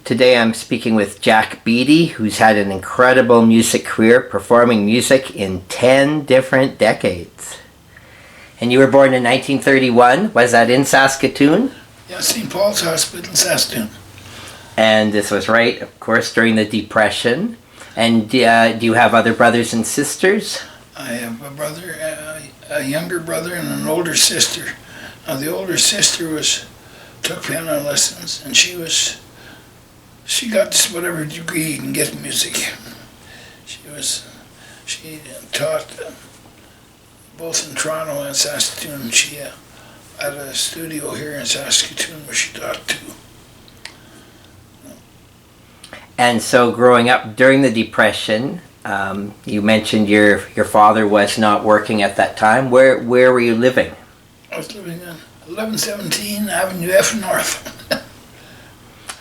Today I'm speaking with Jack Beatty, who's had an incredible music career, performing music in 10 different decades. And you were born in 1931. Was that in Saskatoon? Yeah, St. Paul's Hospital, Saskatoon. And this was right, of course, during the Depression. And do you have other brothers and sisters? I have a brother, a younger brother, and an older sister. Now, the older sister took piano lessons, and she got just whatever degree you can get in music. She taught both in Toronto and Saskatoon. She had a studio here in Saskatoon where she taught too. And so growing up during the Depression, you mentioned your father was not working at that time. Where were you living? I was living on 1117 Avenue F North.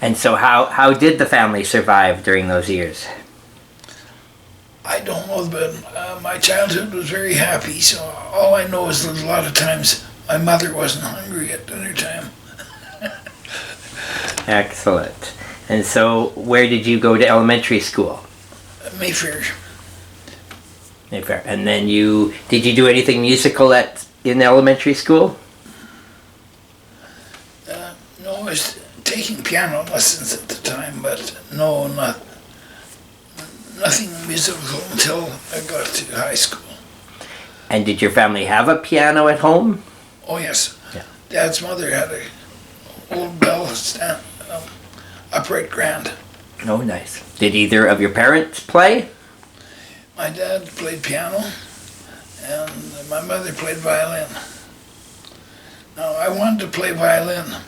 And so how did the family survive during those years? I don't know, but my childhood was very happy, so all I know is that a lot of times my mother wasn't hungry at dinner time. Excellent. And so where did you go to elementary school? Mayfair. Mayfair. And then did you do anything musical in elementary school? No, I was taking piano lessons at the time, but no, nothing musical until I got to high school. And did your family have a piano at home? Oh yes. Yeah. Dad's mother had an old bell stand, upright grand. Oh, nice. Did either of your parents play? My dad played piano, and my mother played violin. Now, I wanted to play violin,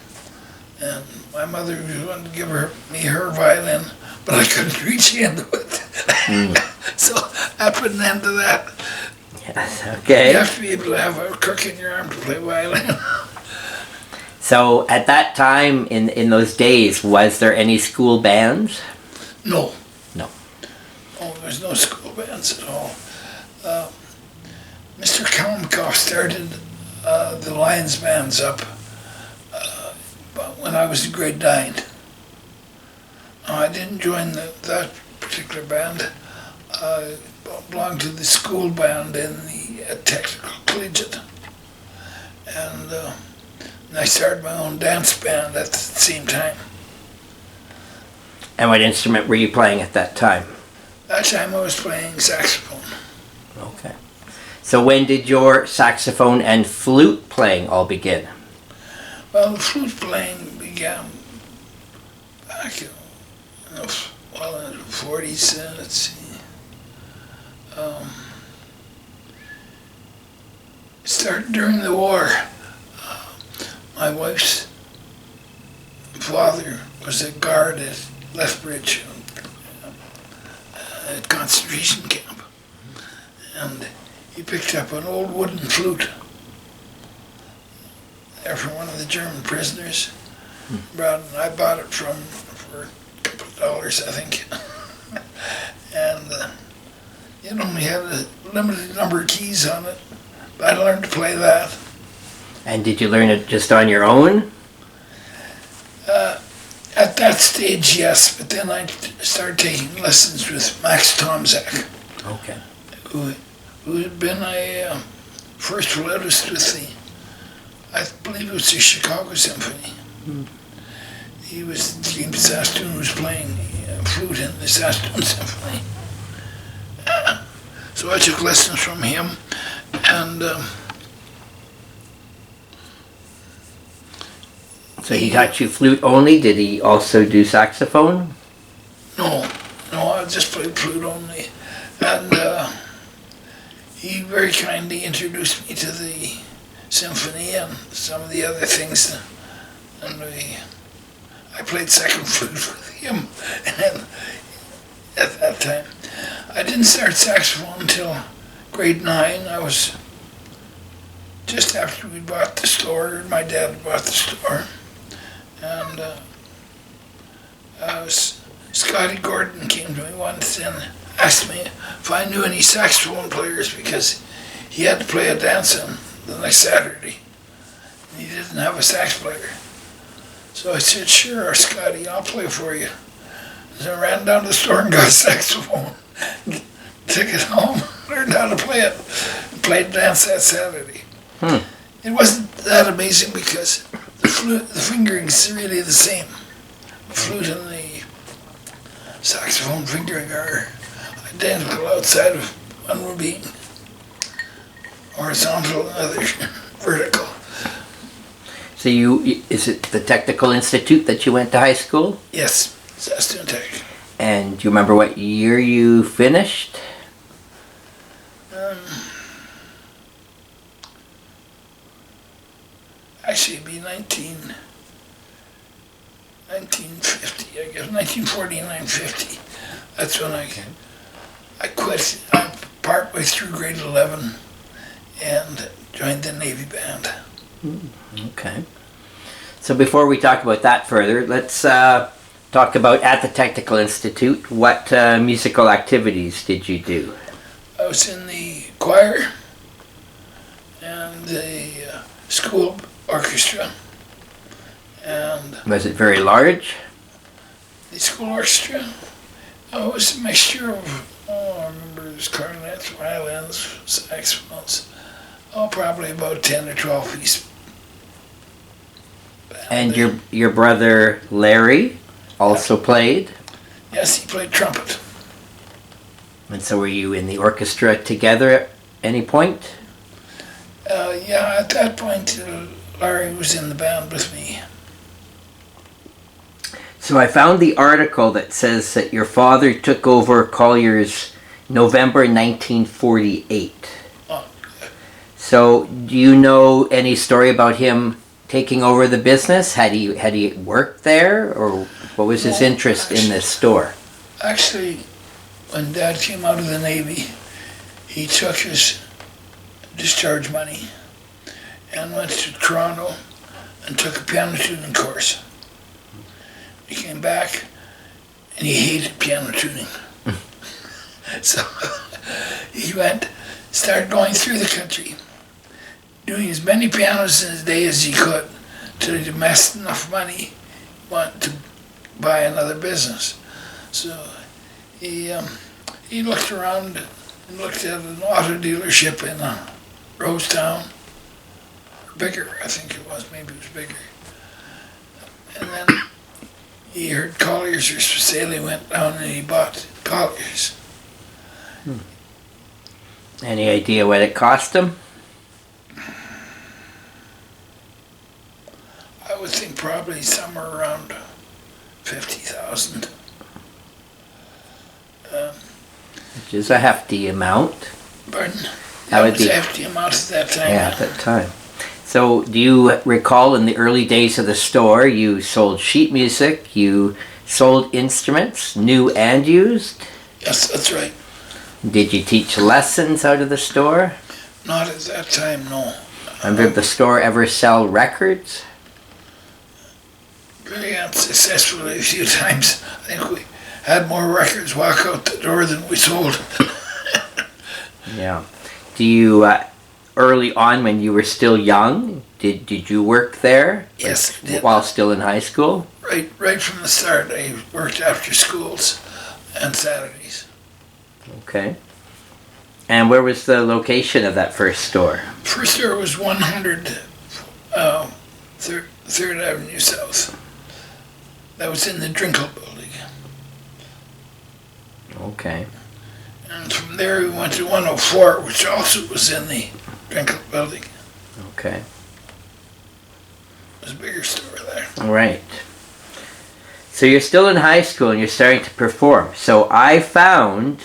and my mother wanted to give me her violin, but I couldn't reach into it. So I put an end to that. Yes, okay. You have to be able to have a crook in your arm to play violin. So at that time, in those days, was there any school bands? No. No. Oh, there's no school bands at all. Mr. Kalmikoff started the Lions bands up when I was in grade 9. I didn't join that particular band. I belonged to the school band in the technical collegiate. And I started my own dance band at the same time. And what instrument were you playing at that time? That time I was playing saxophone. Okay. So when did your saxophone and flute playing all begin? Well, the flute playing began back in the 40s, let's see. It started during the war. My wife's father was a guard at Lethbridge at concentration camp, and he picked up an old wooden flute there from one of the German prisoners. I bought it for a couple of dollars, I think. And it only had a limited number of keys on it, but I learned to play that. And did you learn it just on your own? At that stage, yes, but then I started taking lessons with Max Tomczak. Okay. Who had been a first flautist with I believe it was the Chicago Symphony. He was the team Saskatoon who was playing flute in the Saskatoon Symphony. So I took lessons from him, and So he taught you flute only? Did he also do saxophone? No, I just played flute only. And he very kindly introduced me to the symphony and some of the other things. And I played second flute with him. And at that time, I didn't start saxophone until grade 9. I was just after we bought the store, my dad bought the store. And Scotty Gordon came to me once and asked me if I knew any saxophone players because he had to play a dance on the next Saturday. And he didn't have a sax player. So I said, sure, Scotty, I'll play for you. So I ran down to the store and got a saxophone. Took it home, learned how to play it, and played dance that Saturday. It wasn't that amazing because the fingering's really the same. The flute and the saxophone fingering are identical outside of one will be horizontal and the other vertical. So is it the Technical Institute that you went to high school? Yes, Saskatoon Tech. And do you remember what year you finished? Actually, it'd be 1950, I guess, 1949, 50. That's when I quit partway through grade 11 and joined the Navy band. Okay. So before we talk about that further, let's talk about at the Technical Institute. What musical activities did you do? I was in the choir and the school orchestra. And Was it very large? the school orchestra, it was a mixture of, I remember it was clarinets, violins, saxophones, probably about 10 or 12 piece. And your brother Larry also played? Yes, he played trumpet. And so were you in the orchestra together at any point? Yeah, at that point, Larry was in the band with me. So I found the article that says that your father took over Colliers November 1948. Oh. So do you know any story about him taking over the business? Had he worked there, or what was his interest in this store? Actually, when Dad came out of the Navy, he took his discharge money and went to Toronto and took a piano tuning course. He came back and he hated piano tuning. So he started going through the country, doing as many pianos in a day as he could, till he amassed enough money to buy another business. So he looked around and looked at an auto dealership in Rosetown, or bigger, I think it was, maybe it was bigger. And then he heard Colliers was for sale, he went down and he bought Colliers. Any idea what it cost him? I would think probably somewhere around 50,000. Which is a hefty amount. Pardon? That would was be a hefty amount at that time. Yeah, at that time. So do you recall in the early days of the store, you sold sheet music, you sold instruments, new and used? Yes, that's right. Did you teach lessons out of the store? Not at that time, no. And did the store ever sell records? Very unsuccessfully a few times. I think we had more records walk out the door than we sold. Yeah. Do you, early on when you were still young, did you work there? Yes, I did. While still in high school? Right from the start, I worked after schools and Saturdays. Okay. And where was the location of that first store? First store was 100 3rd Avenue South. That was in the Drinkle building. Okay. And from there we went to 104, which also was in the Drinkle building. Okay. There's a bigger store there. All right. So you're still in high school and you're starting to perform. So I found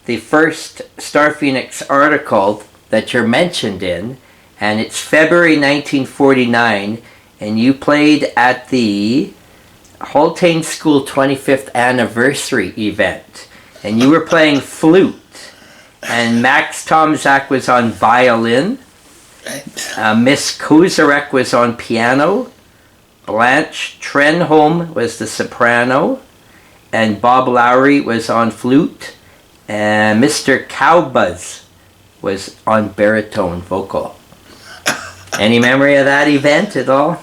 the first Star Phoenix article that you're mentioned in, and it's February 1949, and you played at the Haltane School 25th anniversary event, and you were playing flute, and Max Tomczak was on violin, Miss Kozarek was on piano, Blanche Trenholm was the soprano, and Bob Lowry was on flute, and Mr. Cowbuzz was on baritone vocal. Any memory of that event at all?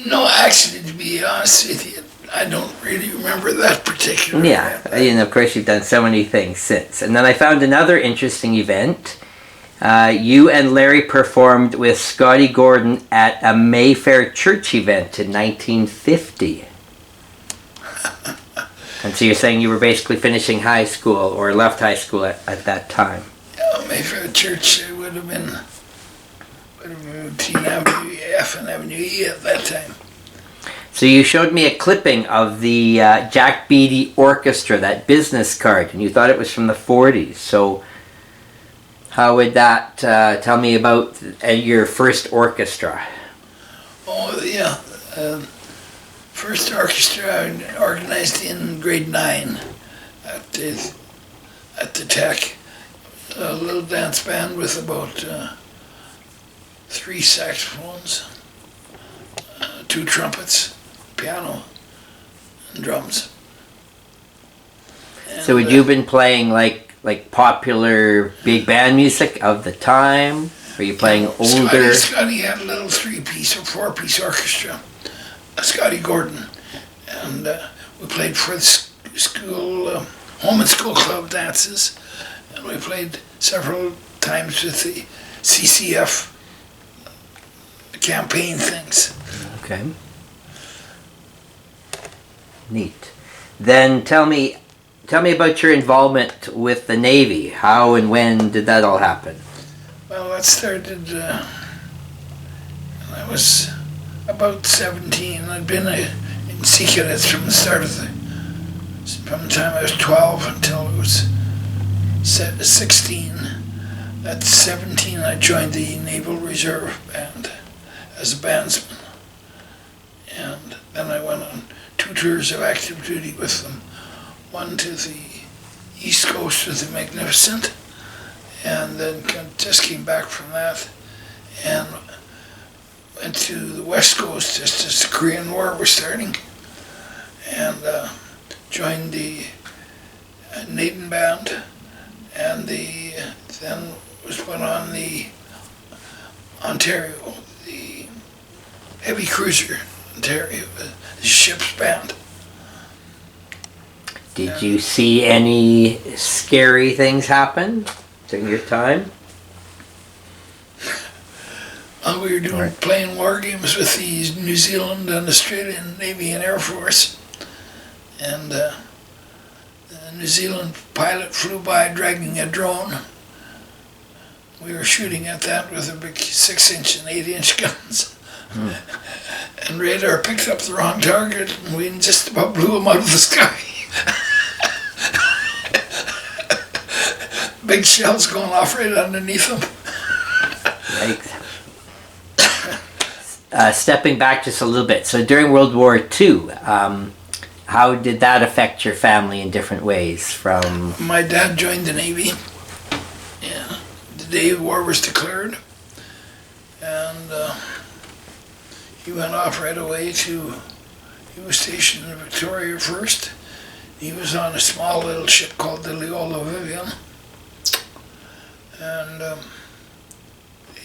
No, actually, to be honest with you, I don't really remember that particular Yeah, event. and of course you've done so many things since. And then I found another interesting event. You and Larry performed with Scotty Gordon at a Mayfair church event in 1950. And so you're saying you were basically finishing high school or left high school at that time. Mayfair Church would have been between Avenue F and Avenue E at that time. So you showed me a clipping of the Jack Beatty Orchestra, that business card, and you thought it was from the 40s. So how would that tell me about your first orchestra? Oh, yeah. First orchestra I organized in grade 9 at the Tech. A little dance band with about 3 saxophones, 2 trumpets, piano, and drums. And So would you have been playing like popular big band music of the time? Were you playing older? Scotty had a little 3-piece or 4-piece orchestra, Scotty Gordon, and we played for the school, home and school club dances, and we played several times with the CCF campaign things. Okay. Neat. Then tell me about your involvement with the Navy. How and when did that all happen? Well, that started when I was about 17. I'd been in Sea Cadets from the start of from the time I was 12 until I was 16. At 17, I joined the Naval Reserve Band as a bandsman. And then I went on 2 tours of active duty with them. One to the East Coast with the Magnificent, and then just came back from that and went to the West Coast just as the Korean War was starting, and joined the Naden Band, and then was put on the Ontario, the heavy cruiser Ontario, the ship's band. Did you see any scary things happen during your time? We were playing war games with the New Zealand and Australian Navy and Air Force, and the New Zealand pilot flew by dragging a drone. We were shooting at that with a big 6-inch and 8-inch guns. And radar picked up the wrong target, and we just about blew him out of the sky. Big shells going off right underneath them. Stepping back just a little bit, so during World War II, how did that affect your family in different ways? From my dad joined the Navy, yeah, the day war was declared, and he went off right away he was stationed in Victoria first. He was on a small little ship called the Leola Vivian, and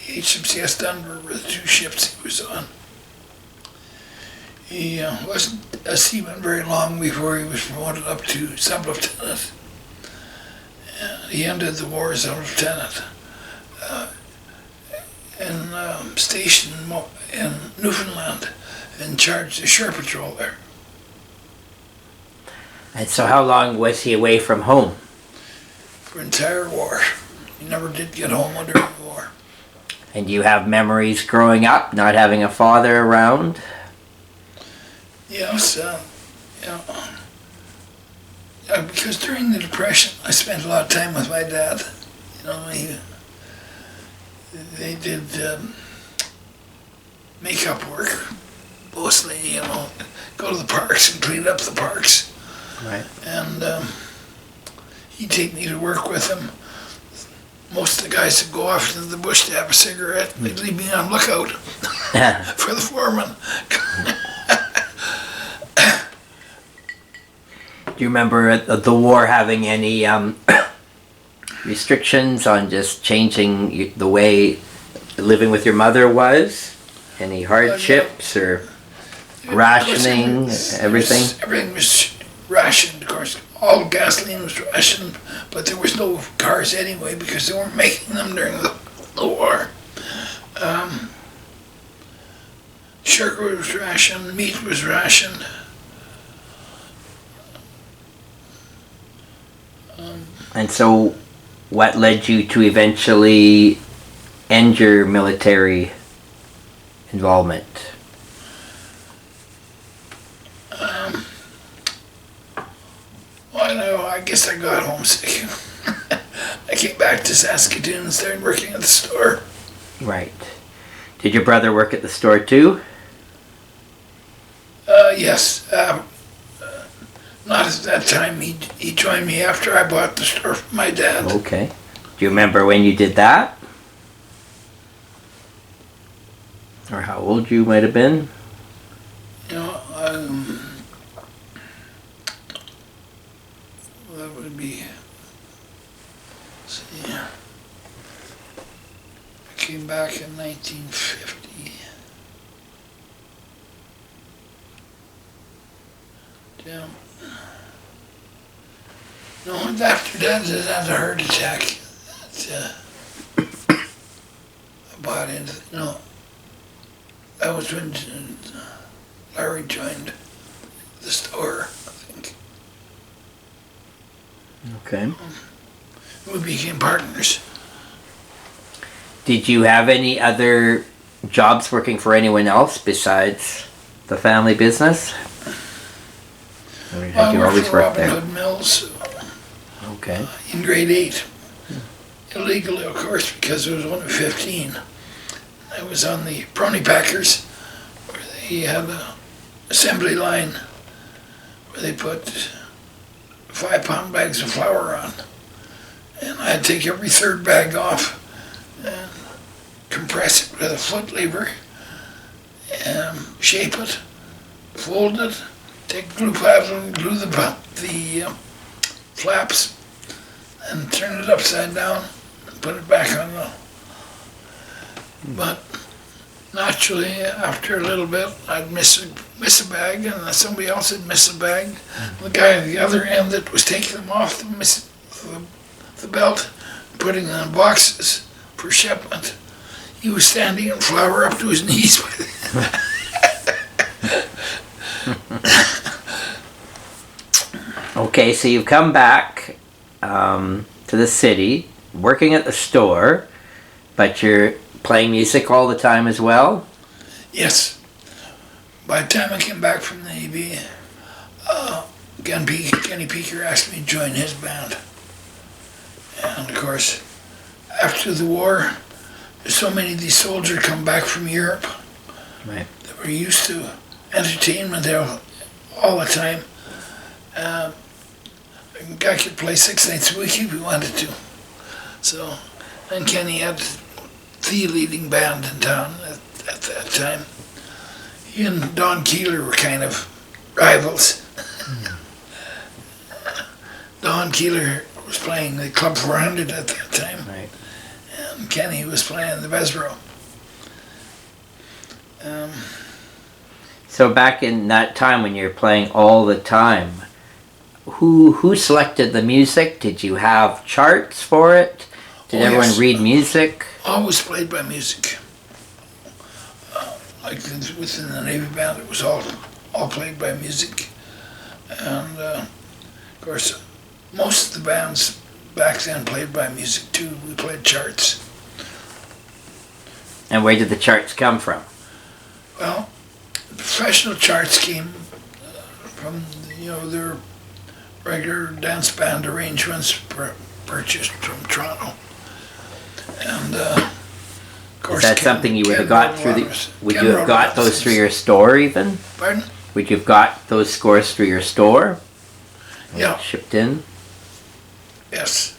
HMCS Denver were the 2 ships he was on. He wasn't a seaman very long before he was promoted up to sub-lieutenant. He ended the war as a lieutenant, and stationed in Newfoundland in charge of the shore patrol there. And so how long was he away from home? For the entire war. He never did get home during the war. And do you have memories growing up, not having a father around? Yes, because during the Depression, I spent a lot of time with my dad. They did makeup work, mostly, go to the parks and clean up the parks. Right. And he'd take me to work with him. Most of the guys would go off into the bush to have a cigarette. They'd leave me on lookout for the foreman. Do you remember the war having any restrictions on just changing the way living with your mother was? Any hardships or? rationing everything? Everything was rationed, of course. All gasoline was rationed, but there was no cars anyway because they weren't making them during the war. Sugar was rationed, meat was rationed. And so, what led you to eventually end your military involvement? Well, I guess I got homesick. I came back to Saskatoon and started working at the store. Right. Did your brother work at the store too? Yes. Not at that time. He joined me after I bought the store from my dad. Okay. Do you remember when you did that? Or how old you might have been? You know, that would be, let's see, I came back in 1950. Yeah. No, after Dad had a heart attack, I bought into, no, that was when Larry joined the store, I think. Okay. We became partners. Did you have any other jobs working for anyone else besides the family business? Or had you always worked there? Robin Hood Mills. Okay. In grade 8. Illegally, of course, because I was only 15. I was on the brownie packers, where they had an assembly line where they put 5-pound bags of flour on. And I had to take every third bag off and compress it with a foot lever, and shape it, fold it, take glue paddle and glue the flaps, and turn it upside down and put it back on the. But naturally, after a little bit, I'd miss a bag, and somebody else would miss a bag. The guy at the other end that was taking them off the belt, putting them in boxes for shipment, he was standing in flour up to his knees with it. Okay, so you've come back to the city, working at the store, but you're playing music all the time as well? Yes. By the time I came back from the Navy, Kenny Peaker asked me to join his band. And of course, after the war, there's so many of these soldiers come back from Europe. Right. That were used to entertainment all the time. A guy could play 6 nights a week if he wanted to. So, and Kenny had the leading band in town at that time. He and Don Keeler were kind of rivals. Don Keeler was playing the Club 400 at that time. Right. And Kenny was playing the Bessborough. So back in that time when you were playing all the time, who selected the music? Did you have charts for it? Did everyone read music? Always played by music. Like within the Navy band, it was all played by music. And of course, most of the bands back then played by music too. We played charts. And where did the charts come from? Well, the professional charts came from, their regular dance band arrangements purchased from Toronto. And of course, is that something you would have got through would you have got those through your store even? Pardon? Would you have got those scores through your store? Yeah. Shipped in? Yes.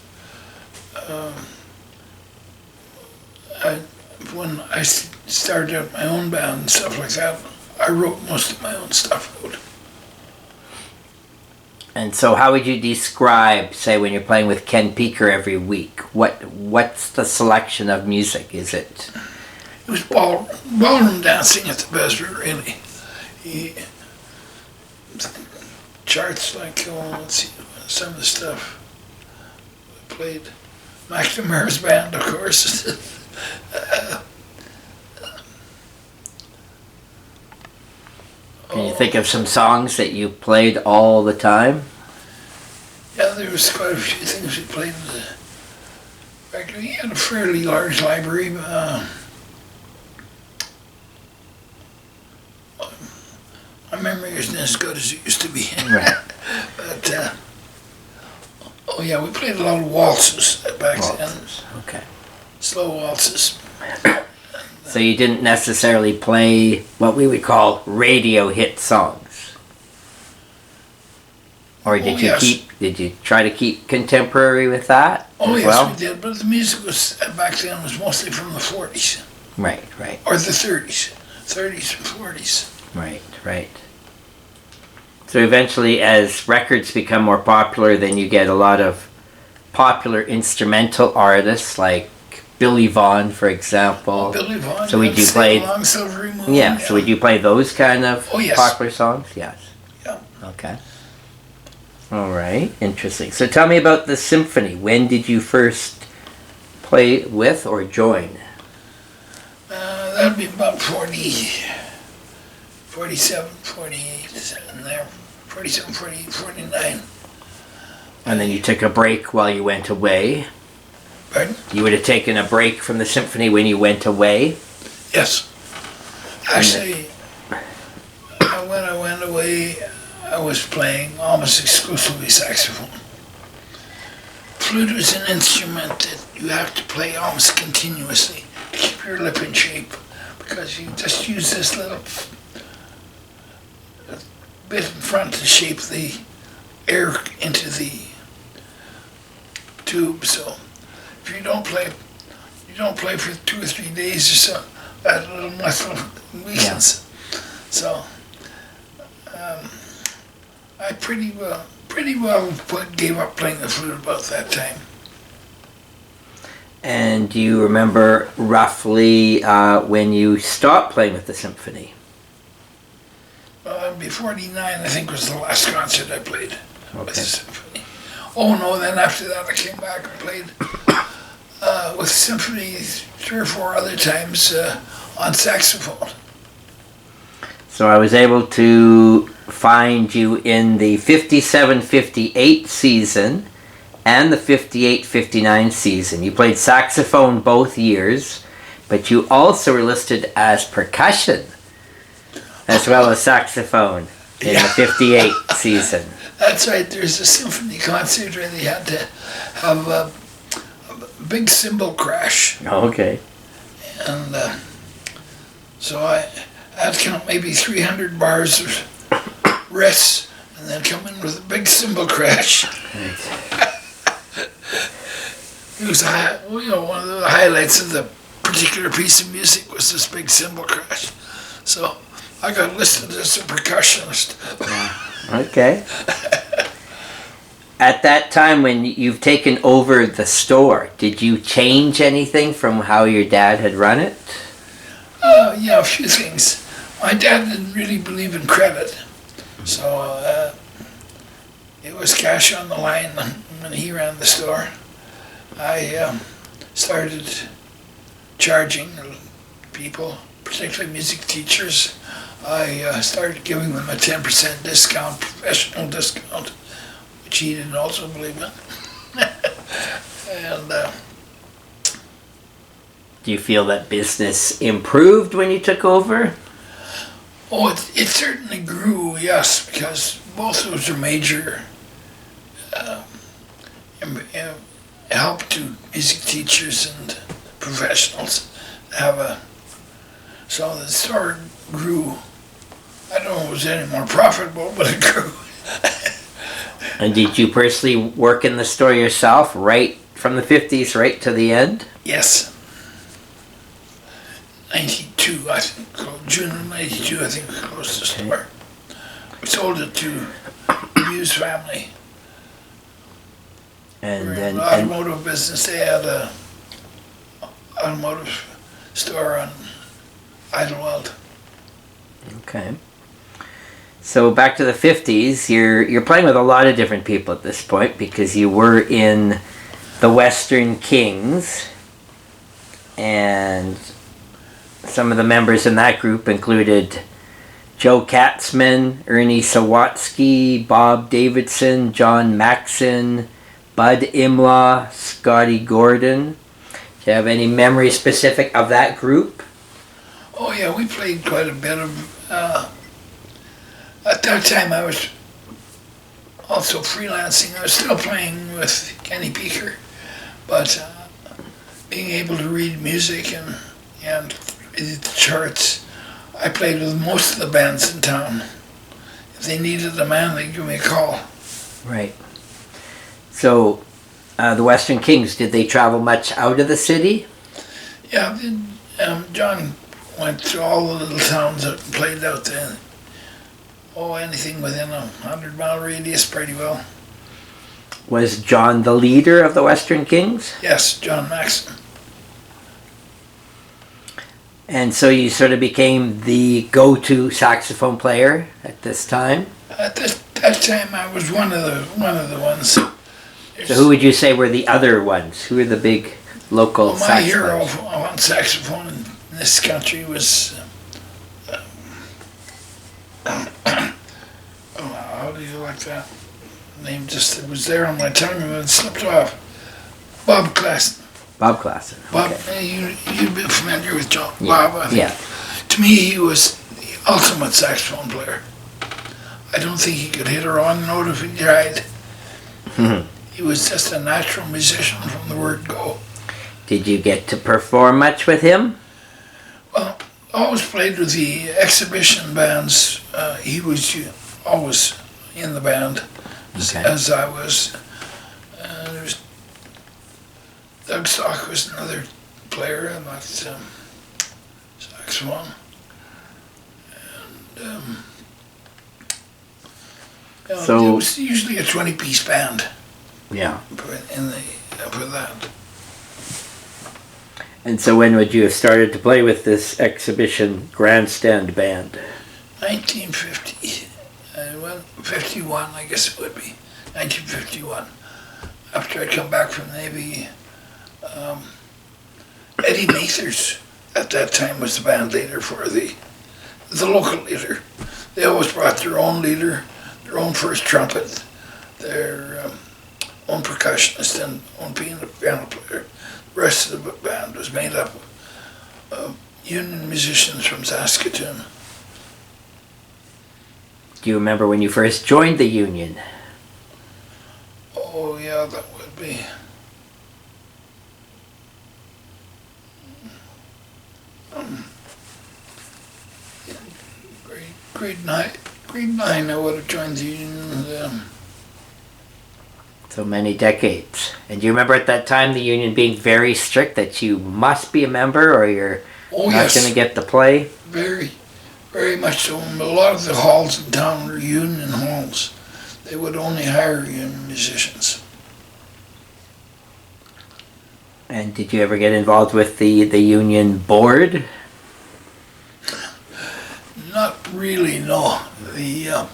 When I started out my own band and stuff like that, I wrote most of my own stuff out. And so how would you describe, say, when you're playing with Ken Peaker every week, what's the selection of music? Is it? It was ballroom dancing at the Bessborough, really. he charts like, oh, let's see, some of the stuff we played. McNamara's band, of course. Can you think of some songs that you played all the time? Yeah, there was quite a few things we played. In fact, we had a fairly large library. My memory isn't as good as it used to be. Right. But, oh yeah, we played a lot of waltzes back then. Okay. Slow waltzes. So you didn't necessarily play what we would call radio hit songs? Or did did you try to keep contemporary with that? Oh as yes, well? we did, but the music was back then was mostly from the 40s. Right, right. Or the 30s. 30s and 40s. Right, right. So eventually, as records become more popular, then you get a lot of popular instrumental artists like Billy Vaughn, for example. Oh, Billy Vaughn. So we do play. Long Silvery Moon. Yeah. So we do play those kind of popular songs. Yes. Yeah. Okay. All right. Interesting. So tell me about the symphony. When did you first play with or join? That'd be about 47, 48, and there. 47, 48, 49. And then you took a break while you went away. Pardon? You would have taken a break from the symphony when you went away? Yes. Actually, when I went away, I was playing almost exclusively saxophone. Flute is an instrument that you have to play almost continuously to keep your lip in shape, because you just use this little bit in front to shape the air into the tube. So if you don't play for 2 or 3 days or so, that little muscle weakens. Yeah. So I pretty well gave up playing the flute about that time. And do you remember roughly when you stopped playing with the symphony? It'd be 49, I think, was the last concert I played with the symphony. Oh no, then after that I came back and played with the symphony 3 or 4 other times on saxophone. So I was able to find you in the 57-58 season and the 58-59 season. You played saxophone both years, but you also were listed as percussion as well as saxophone in the 58 season. That's right. There's a symphony concert where they had to have a big cymbal crash. Okay. And so I had to count maybe 300 bars of rests and then come in with a big cymbal crash. Right. It was one of the highlights of the particular piece of music was this big cymbal crash. So I got listed as a percussionist. Okay. At that time when you've taken over the store, did you change anything from how your dad had run it? Yeah, a few things. My dad didn't really believe in credit, so it was cash on the line when he ran the store. I started charging people, particularly music teachers. I started giving them a 10% discount, professional discount, which he didn't also believe in. And do you feel that business improved when you took over? Oh, it certainly grew, yes, because both of those are major help to music teachers and professionals have so the store grew. I don't know if it was any more profitable, but it grew. And did you personally work in the store yourself right from the 50s right to the end? Yes. 92, I think. June of 92, I think we closed the store. We sold it to the Hughes family. And We're then in the automotive business. They had a automotive store on Idlewild. Okay. So back to the 50s, you're playing with a lot of different people at this point because you were in the Western Kings, and some of the members in that group included Joe Katzman, Ernie Sawatsky, Bob Davidson, John Maxon, Bud Imlaw, Scotty Gordon. Do you have any memory specific of that group? Oh yeah, we played quite a bit of. At that time, I was also freelancing. I was still playing with Kenny Beaker, but being able to read music and read the charts, I played with most of the bands in town. If they needed a man, they'd give me a call. Right. So, the Western Kings, did they travel much out of the city? Yeah, John went to all the little towns that played out there. Oh, anything within a 100-mile radius, pretty well. Was John the leader of the Western Kings? Yes, John Maxon. And so you sort of became the go-to saxophone player at this time? At that time, I was one of the ones. So who would you say were the other ones? Who were the big local my hero saxophones? on saxophone in this country was... how do you like that? Name just, it was there on my tongue and it slipped off. Bob Klassen. Bob Klassen. Bob, Okay. you'd be familiar with John. Yeah. Bob, I think. Yeah. To me, he was the ultimate saxophone player. I don't think he could hit a wrong note if he tried. He was just a natural musician from the word go. Did you get to perform much with him? Well, I always played with the exhibition bands. He was always in the band, Okay. as I was. There was Doug Stock was another player on that saxophone. And So- it was usually a 20-piece band Yeah. for that. And so when would you have started to play with this exhibition grandstand band? 1950, 51, I guess it would be. 1951. After I'd come back from the Navy, Eddie Mathers at that time was the band leader for the local leader. They always brought their own leader, their own first trumpet, their own percussionist, and own piano player. The rest of the band was made up of union musicians from Saskatoon. Do you remember when you first joined the union? Oh yeah, that would be. Grade nine, I would have joined the union. So many decades. And do you remember at that time the union being very strict that you must be a member or you're not Yes, going to get to play? very, very much so. A lot of the halls in town were union halls. They would only hire union musicians. And did you ever get involved with the union board? Not really, no. The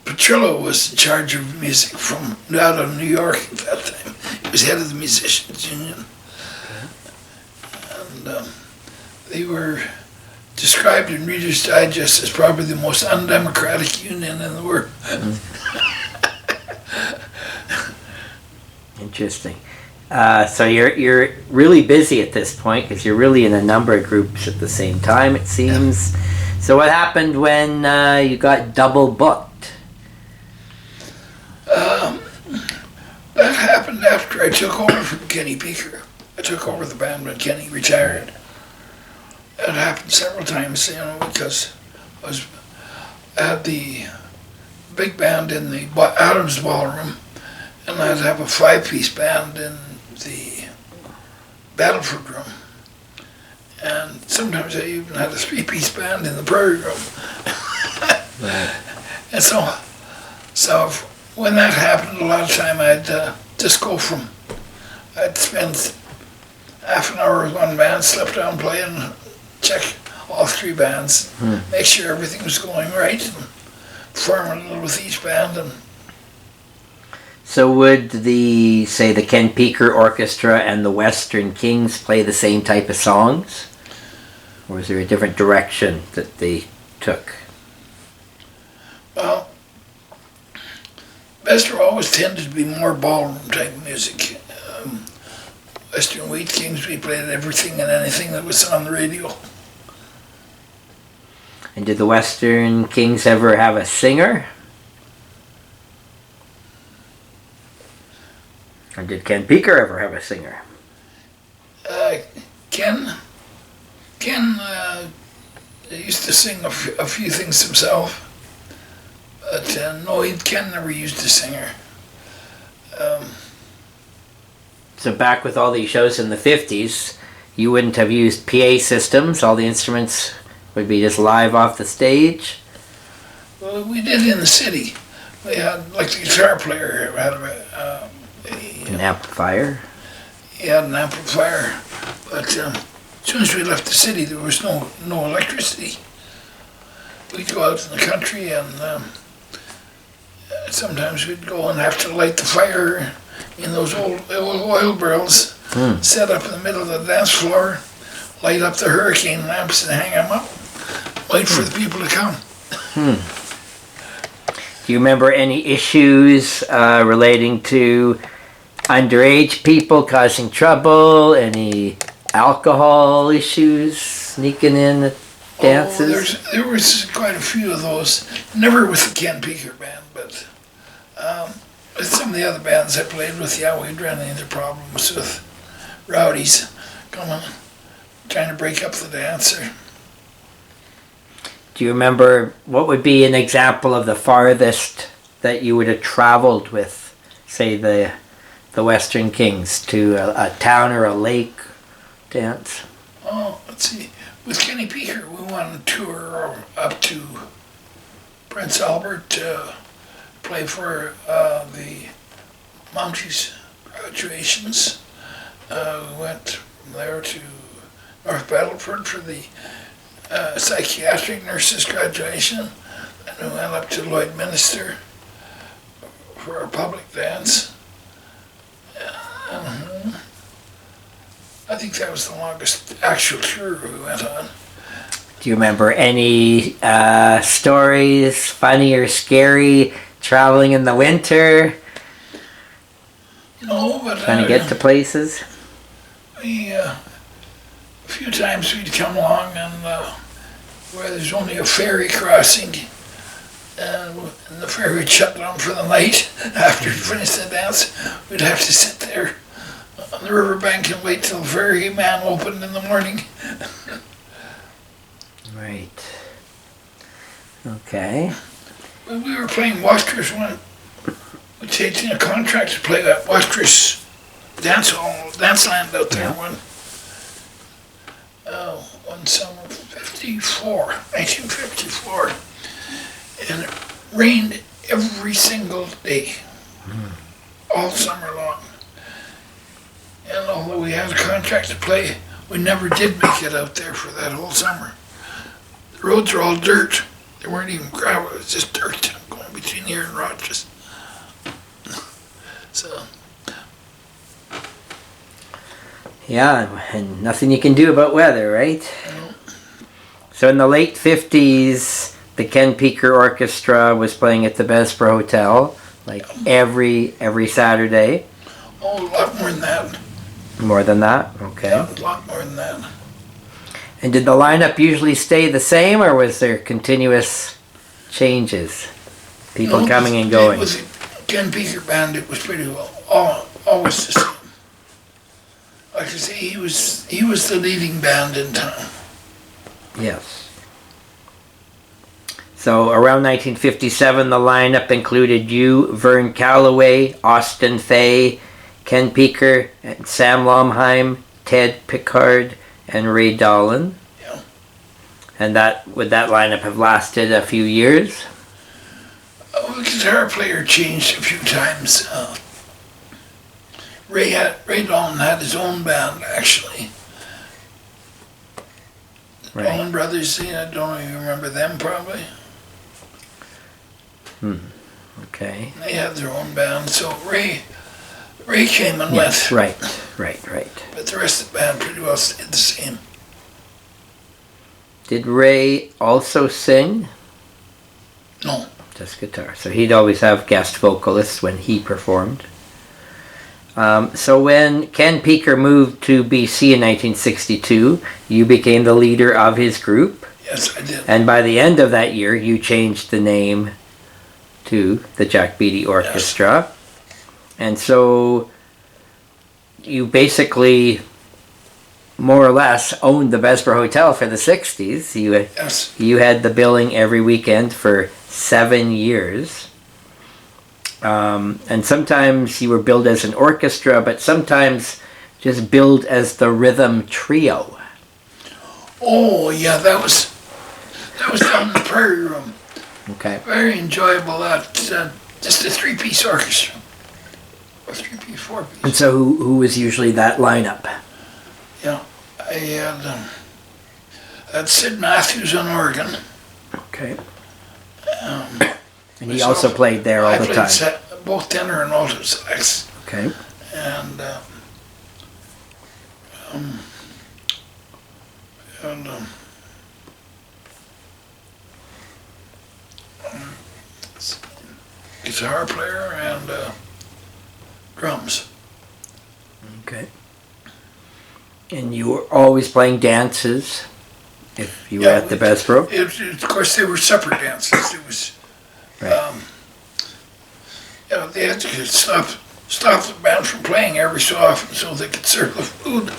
Petrillo was in charge of music from out of New York at that time. He was head of the musicians union. And they were described in Reader's Digest as probably the most undemocratic union in the world. Interesting. So you're really busy at this point because you're really in a number of groups at the same time, it seems. Yeah. So what happened when you got double booked? That happened after I took over from Kenny Beaker. I took over the band when Kenny retired. It happened several times, because I had the big band in the Adams Ballroom, and I'd have a 5-piece band in the Battleford Room. And sometimes I even had a 3-piece band in the Prairie Room. Right. And so when that happened, a lot of time I'd just go I'd spend half an hour with one band, slip down, play, and check all three bands, make sure everything was going right, and perform a little with each band. And So would the Ken Peeker Orchestra and the Western Kings play the same type of songs? Or was there a different direction that they took? well, Bessborough always tended to be more ballroom type music. Western Wheat Kings, we played everything and anything that was on the radio. And did the Western Kings ever have a singer? Or did Ken Peeker ever have a singer? Ken used to sing a few things himself, but no, Ken never used a singer. So back with all these shows in the 50s, you wouldn't have used PA systems, all the instruments would be just live off the stage? Well, we did in the city. We had, like the guitar player had An amplifier? he had an amplifier, but as soon as we left the city, there was no electricity. We'd go out in the country, and sometimes we'd go and have to light the fire in those old oil barrels, set up in the middle of the dance floor, light up the hurricane lamps and hang them up, wait for the people to come. Do you remember any issues relating to underage people causing trouble? Any alcohol issues sneaking in at dances? Oh, there was quite a few of those. Never with the Ken Peeker band, but with some of the other bands I played with, yeah, we'd run into problems with rowdies coming, trying to break up the dance. Do you remember what would be an example of the farthest that you would have traveled with, say, the Western Kings, to a town or a lake dance? Oh, let's see. With Kenny Peeker, we went on a tour up to Prince Albert to play for the Mounties graduations. We went from there to North Battleford for the psychiatric nurses graduation, and we went up to Lloydminster for a public dance. I think that was the longest actual tour we went on. Do you remember any stories, funny or scary, traveling in the winter? No, but trying to get to places? A few times we'd come along and where there's only a ferry crossing, and the ferry would shut down for the night. After we finished the dance, we'd have to sit there on the riverbank and wait till the ferryman opened in the morning. Right. Okay. When we were playing Waskers, we taken a contract to play that Waskers dance land out there one summer, 1954, and it rained every single day, all summer long. And although we had a contract to play, we never did make it out there for that whole summer. The roads were all dirt. They weren't even gravel, it was just dirt going between here and Rogers. So. Yeah, and nothing you can do about weather, right? So in the late 50s, the Ken Peeker Orchestra was playing at the Bessborough Hotel, like every Saturday. Oh, a lot more than that. More than that? Okay. Yeah, a lot more than that. And did the lineup usually stay the same, or was there continuous changes? People coming and going? With the Ken Peeker band, it was pretty well always the same. Like I say, he was the leading band in town. Yes. So around 1957, the lineup included you, Vern Calloway, Austin Fay, Ken Peeker, and Sam Lomheim, Ted Pickard, and Ray Dolan. Yeah. And would that lineup have lasted a few years? The guitar player changed a few times. Ray Dolan had his own band, actually. Right. Allman Brothers, I don't know if you remember them probably. Okay. They had their own band, so Ray came and Yes, went. right. But the rest of the band pretty well stayed the same. Did Ray also sing? No. Just guitar. So he'd always have guest vocalists when he performed. So when Ken Peeker moved to BC in 1962, you became the leader of his group. Yes, I did. And by the end of that year, you changed the name to the Jack Beatty Orchestra. Yes. And so you basically more or less owned the Bessborough Hotel for the 60s. You had the billing every weekend for 7 years. And sometimes you were billed as an orchestra, but sometimes just billed as the rhythm trio. Oh, yeah, that was down in the Prairie Room. Okay. Very enjoyable. Just a 3-piece orchestra. Or 3-piece, 4-piece. And so who was usually that lineup? Yeah, I had Sid Matthews on organ. Okay. And he also played there all the time. I played both tenor and alto sax. Okay. And guitar player and drums. Okay. And you were always playing dances if you were at the Bessborough? Of course, they were separate dances. It was, right. They had to stop the band from playing every so often so they could serve the food.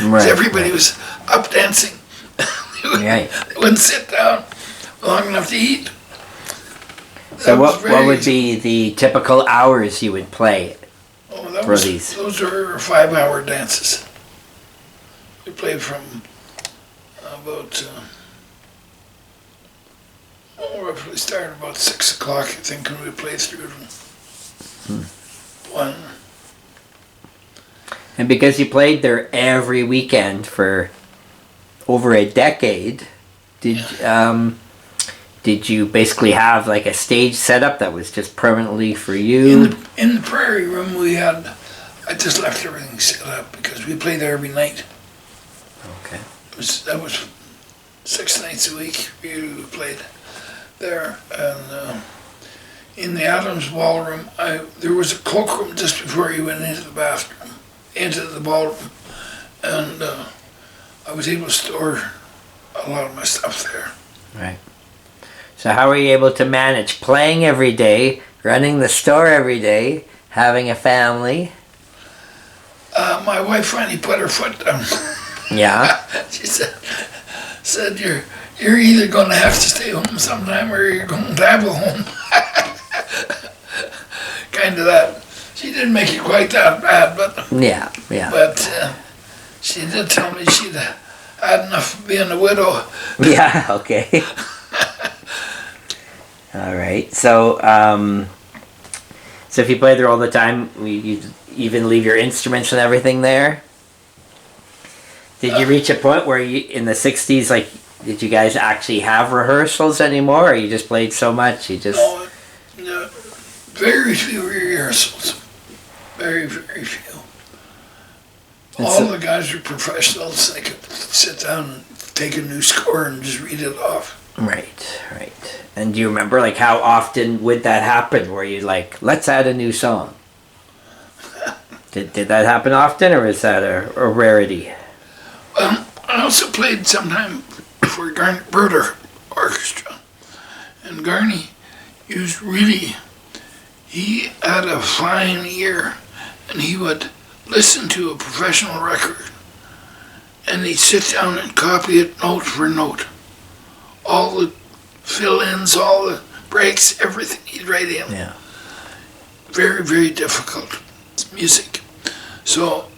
Right. Everybody was up dancing. They wouldn't sit down long enough to eat. So what would be the typical hours you would play for these? Those were 5-hour dances. We played from about, roughly started about 6 o'clock, I think, when we played through to 1. And because you played there every weekend for over a decade, did you basically have like a stage setup that was just permanently for you? In the Prairie Room, I just left everything set up because we played there every night. Okay. That was 6 nights a week we played there. And in the Adams Ballroom, there was a cloakroom just before you went into the ballroom. And I was able to store a lot of my stuff there. Right. So how were you able to manage playing every day, running the store every day, having a family? My wife finally put her foot down. Yeah. She said you're either going to have to stay home sometime or you're going to have a home. Kind of that. She didn't make it quite that bad, but yeah. But she did tell me she'd had enough of being a widow. Yeah. Okay. All right. So, so if you play there all the time, you even leave your instruments and everything there? Did you reach a point where in the 60s, like, did you guys actually have rehearsals anymore, or you just played so much you just... No, very few rehearsals. Very, very few. All the guys were professionals. They could sit down and take a new score and just read it off. Right. And do you remember, like, how often would that happen, where you like, let's add a new song? Did that happen often, or is that a rarity? I also played sometime for Garney Bruder Orchestra. And Garney he had a fine ear, and he would listen to a professional record, and he'd sit down and copy it note for note. All the fill-ins, all the breaks, everything he'd write in. Yeah. Very, very difficult music. So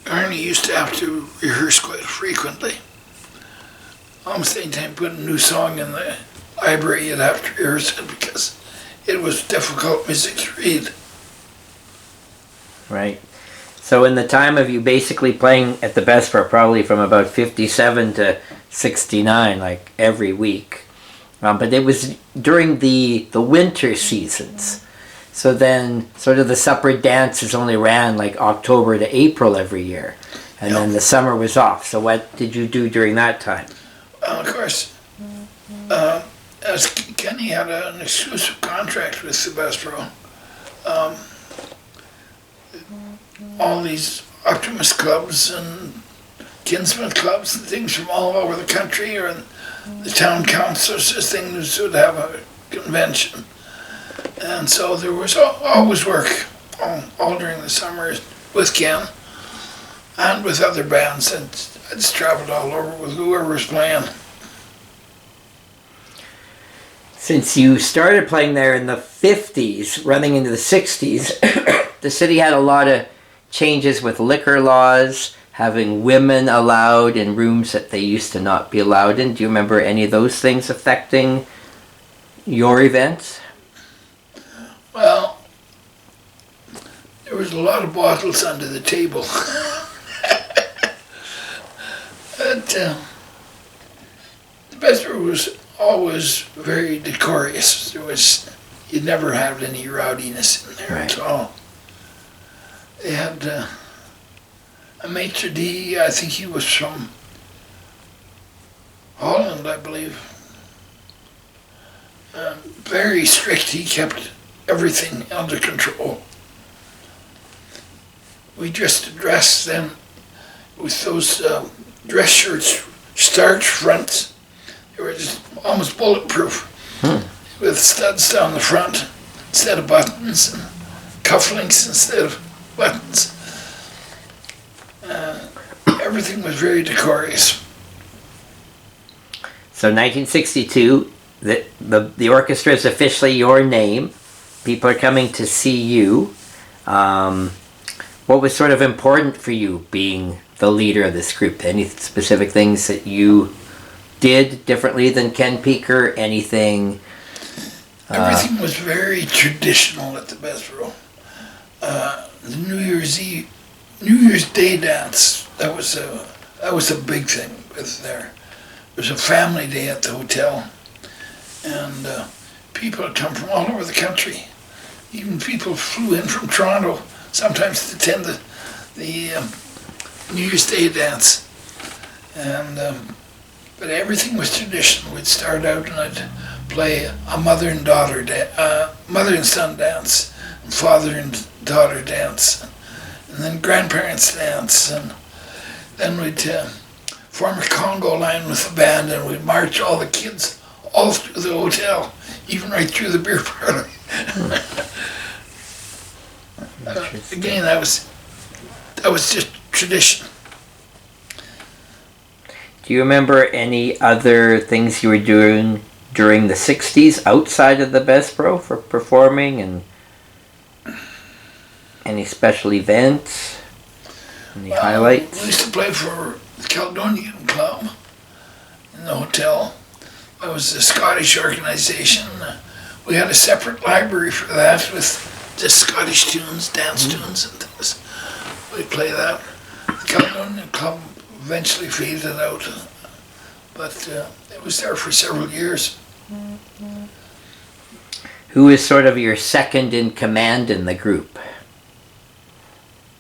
Garney used to have to rehearse quite frequently. Almost any time put a new song in the library, you'd have to rehearse it because it was difficult music to read. Right. So in the time of you basically playing at the Bessborough, probably from about 57 to '69, like every week. But it was during the winter seasons. So then sort of the supper dances only ran like October to April every year. And then the summer was off. So what did you do during that time? Of course, as Kenny had an exclusive contract with the Bessborough, all these optimist clubs and kinsmith clubs and things from all over the country, or the town councils and things would have a convention. And so there was always work all during the summer with Ken and with other bands. And I just traveled all over with whoever was playing. Since you started playing there in the 50s, running into the 60s, the city had a lot of changes with liquor laws, having women allowed in rooms that they used to not be allowed in. Do you remember any of those things affecting your events? Well, there was a lot of bottles under the table. But the Bessborough was always very decorous. You never had any rowdiness in there at all. They had a maitre d', I think he was from Holland, I believe. Very strict, he kept everything under control. We just dressed then with those dress shirts, starch fronts. They were just almost bulletproof, with studs down the front instead of buttons, and cufflinks instead of buttons. Everything was very decorous. So 1962, the orchestra is officially your name. People are coming to see you. What was sort of important for you being the leader of this group? Any specific things that you did differently than Ken Peaker? Anything? Everything was very traditional at the Bessborough. The New Year's Day dance, that was a big thing with there. It was a family day at the hotel, and people had come from all over the country. Even people flew in from Toronto sometimes to attend the New Year's Day dance. And but everything was traditional. We'd start out and I'd play a mother and son dance, and father and daughter dance, and then grandparents dance, and then we'd form a Congo line with the band, and we'd march all the kids all through the hotel, even right through the beer parlor. Again, that was just tradition. Do you remember any other things you were doing during the 60s outside of the Bessborough for performing, and any special events? Any highlights? We used to play for the Caledonian Club in the hotel. That was a Scottish organization. We had a separate library for that with just Scottish tunes, dance tunes and things. We'd play that. The Caledonian Club eventually faded out, but it was there for several years. Who is sort of your second in command in the group?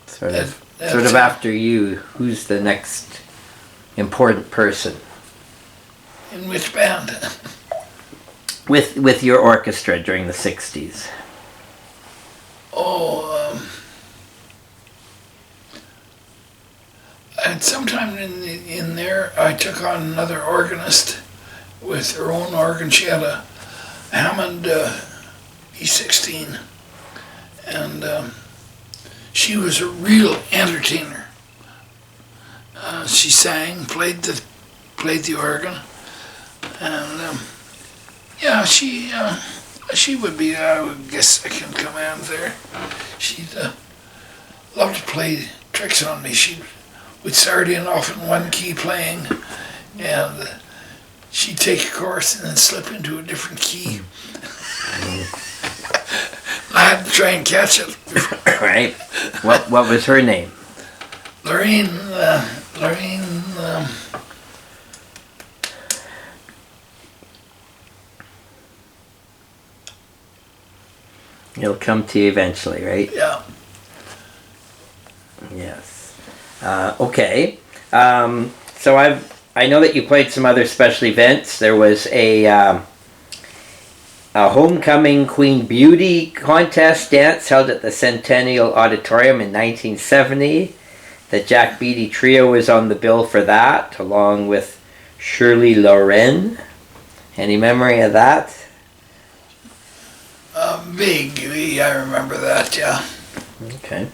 Sort of after you, who's the next important person? In which band? With your orchestra during the 60s. And sometime in there, I took on another organist with her own organ. She had a Hammond E16, and she was a real entertainer. She sang, played the organ, and she would be, I guess, second command there. She'd love to play tricks on me. We'd start in often one key playing, and she'd take a course and then slip into a different key. I had to try and catch it. Right. What was her name? Lorraine, It'll come to you eventually, right? Yeah. Yes. Okay. So I know that you played some other special events. There was a homecoming Queen Beauty contest dance held at the Centennial Auditorium in 1970. The Jack Beatty Trio was on the bill for that, along with Shirley Loren. Any memory of that? Vaguely, I remember that, yeah. Okay.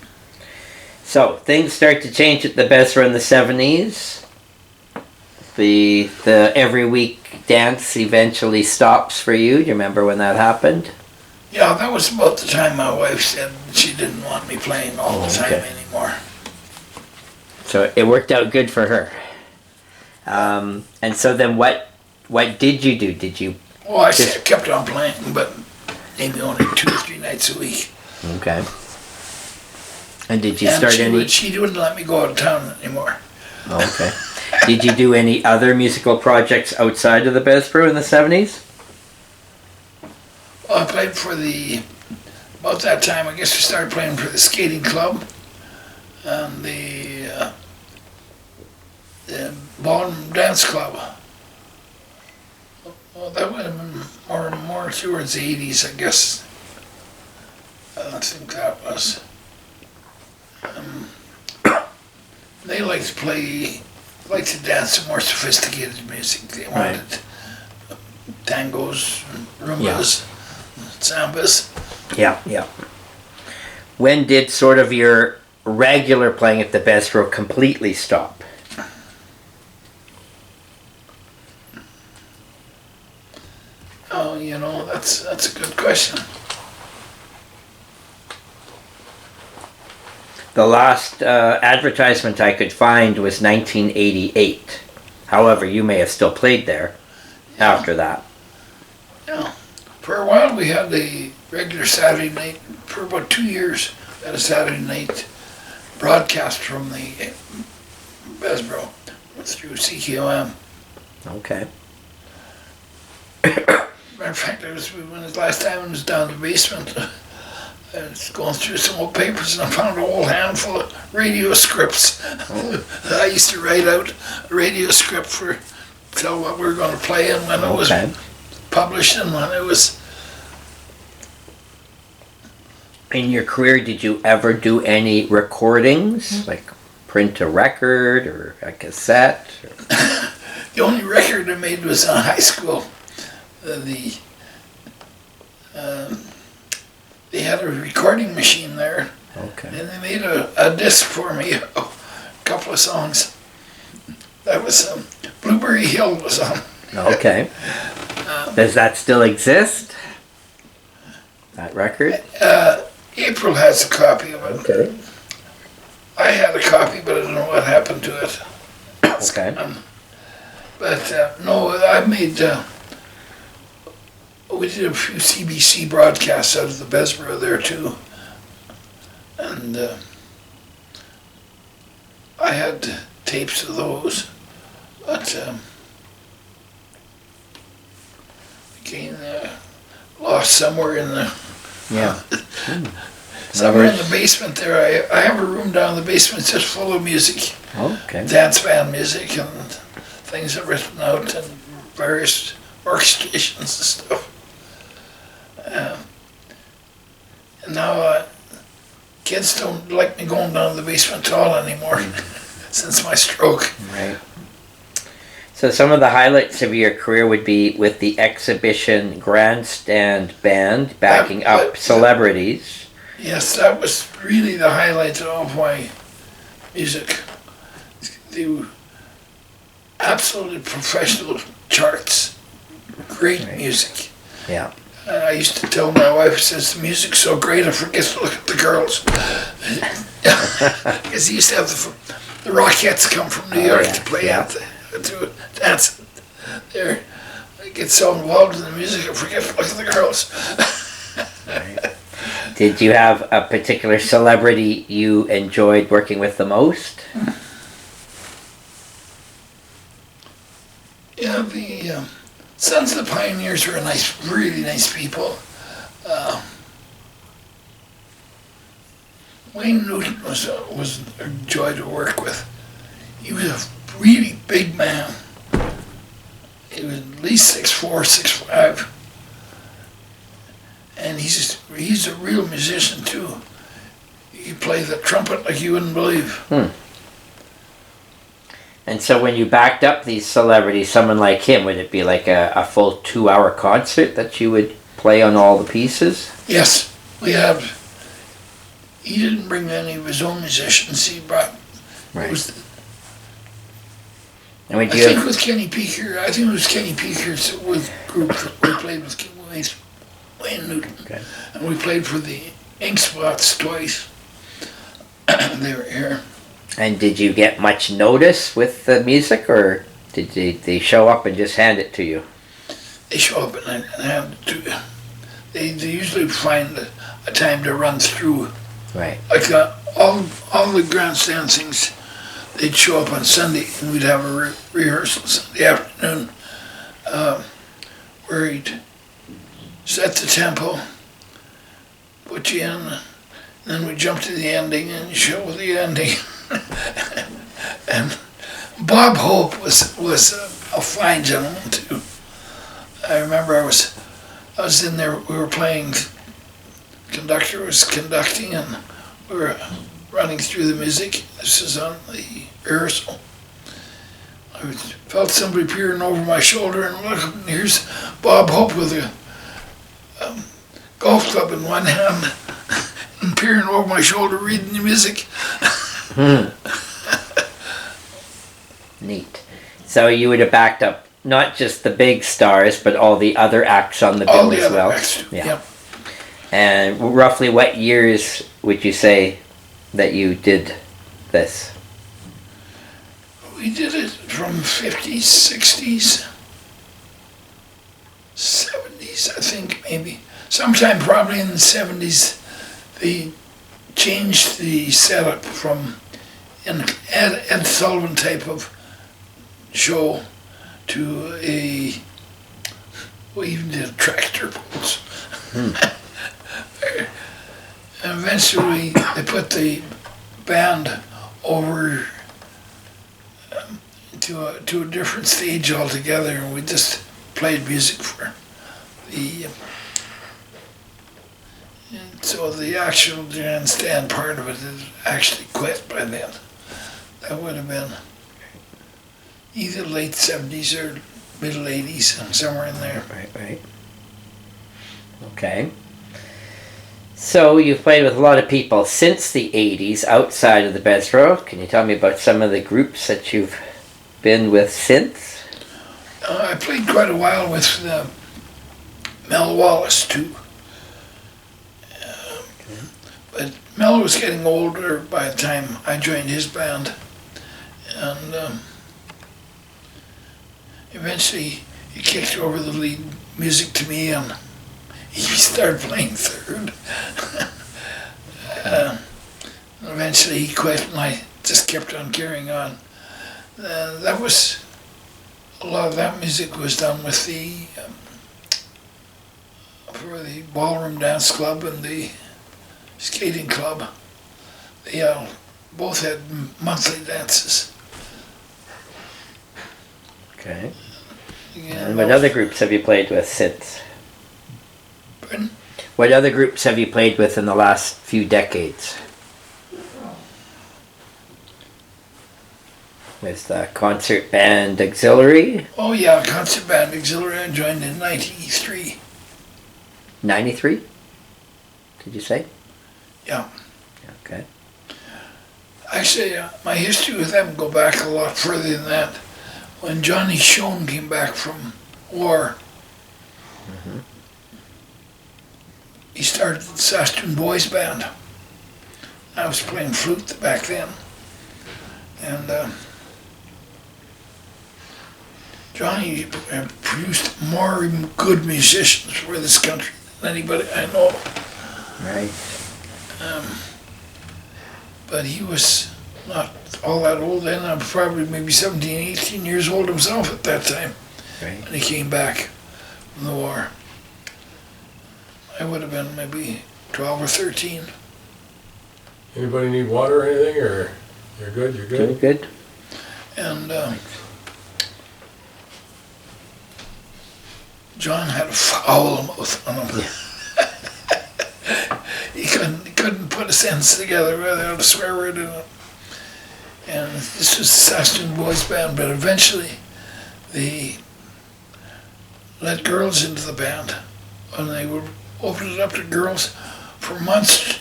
So, things start to change at the Bessborough in the 70s. The every week dance eventually stops for you. Do you remember when that happened? Yeah, that was about the time my wife said she didn't want me playing all the time anymore. So it worked out good for her. And so then what did you do? Did you... Well, I kept on playing, but maybe only 2 or 3 nights a week. Okay. And did you start any... She wouldn't let me go out of town anymore. Okay. Did you do any other musical projects outside of the Bessborough in the 70s? Well, I played for about that time, I guess we started playing for the skating club and the ballroom dance club. Well, that would have been more towards the 80s, I guess. I think that was. They liked to dance some more sophisticated music. They wanted tangos, rumbas, sambas. Yeah, yeah. When did sort of your regular playing at the Bessborough completely stop? Oh, that's a good question. The last advertisement I could find was 1988. However, you may have still played there after that. Yeah. For a while we had a regular Saturday night, for about 2 years, we had a Saturday night broadcast from the Bessborough through CKOM. Okay. Matter of fact, when the last time I was down in the basement, I was going through some old papers and I found a whole handful of radio scripts. I used to write out a radio script for tell what we were going to play and when it was published and when it was. In your career, did you ever do any recordings, like print a record or a cassette? The only record I made was in high school. They had a recording machine there, and they made a disc for me, a couple of songs. That was Blueberry Hill was on. Okay. Does that still exist? That record? April has a copy of it. Okay. I had a copy, but I don't know what happened to it. Okay. But no, I made. We did a few CBC broadcasts out of the Bessborough there too, and I had tapes of those, but again, lost somewhere in the somewhere in the basement there. I have a room down in the basement just full of music, dance band music and things I've written out and various orchestrations and stuff. And now kids don't like me going down to the basement at all anymore since my stroke. Right. So some of the highlights of your career would be with the exhibition Grandstand Band backing up celebrities. Yes, that was really the highlight of my music. They were absolutely professional charts, great music. Yeah. I used to tell my wife, says the music's so great I forget to look at the girls. Because he used to have the Rockettes come from New York to play to dance there. I get so involved in the music I forget to look at the girls. Did you have a particular celebrity you enjoyed working with the most? Yeah, the Sons of the Pioneers were really nice people. Wayne Newton was a joy to work with. He was a really big man. He was at least 6'4", 6'5", and he's a real musician too. He played the trumpet like you wouldn't believe. And so when you backed up these celebrities, someone like him, would it be like a full 2-hour concert that you would play on all the pieces? Yes, we had. He didn't bring any of his own musicians. He brought. Right. It was, And would I you think with Kenny Peaker. I think it was Kenny Peaker's with group that we played with Wayne Newton, Okay. and we played for the Ink Spots twice. They were here. And did you get much notice with the music, or did they show up and just hand it to you? They show up and hand it to you. They usually find a time to run through. Right. Like all the grandstand things, they'd show up on Sunday and we'd have a rehearsal Sunday afternoon where he'd set the tempo, put you in, and then we'd jump to the ending and show the ending. And Bob Hope was a fine gentleman too. I remember I was in there, we were playing, conductor was conducting and we were running through the music. This is on the rehearsal. I felt somebody peering over my shoulder and look up, and here's Bob Hope with a golf club in one hand and peering over my shoulder reading the music. Neat. So you would have backed up not just the big stars, but all the other acts on the bill All the as other well. acts too, yep. And roughly what years would you say that you did this? We did it from 50s, 60s, 70s, I think maybe. Sometime probably in the 70s, they changed the setup from an Ed Sullivan type of show to we even did tractor pulls. And eventually they put the band over to a different stage altogether, and we just played music for the. And so the actual grandstand part of it is actually quit by then. That would have been either late 70s or middle 80s, somewhere in there. Right. Okay. So you've played with a lot of people since the 80s outside of the Bessborough. Can you tell me about some of the groups that you've been with since? I played quite a while with Mel Wallace too. But Mel was getting older by the time I joined his band. And eventually he kicked over the lead music to me and he started playing third. Eventually he quit and I just kept on carrying on. That was, a lot of that music was done with the, for the ballroom dance club and the skating club. They both had monthly dances. Okay. Yeah, And what other groups have you played with since? Pardon? What other groups have you played with in the last few decades? With the concert band auxiliary? Oh yeah, concert band auxiliary. I joined in 93. 93? Did you say? Yeah. Okay. Actually, my history with them go back a lot further than that. When Johnny Schoen came back from war, he started the Saskatoon Boys Band. I was playing flute back then. And Johnny produced more good musicians for this country than anybody I know. Right. But he was not all that old then. I'm probably maybe 17, 18 years old himself at that time. Right. When he came back from the war. I would have been maybe 12 or 13. Anybody need water or anything, or you're good? You're good. Good. And John had a foul mouth on him. He couldn't put a sentence together without a swear word in it. And this was the Saskatoon Boys Band, but eventually they let girls into the band, and they would open it up to girls. For months,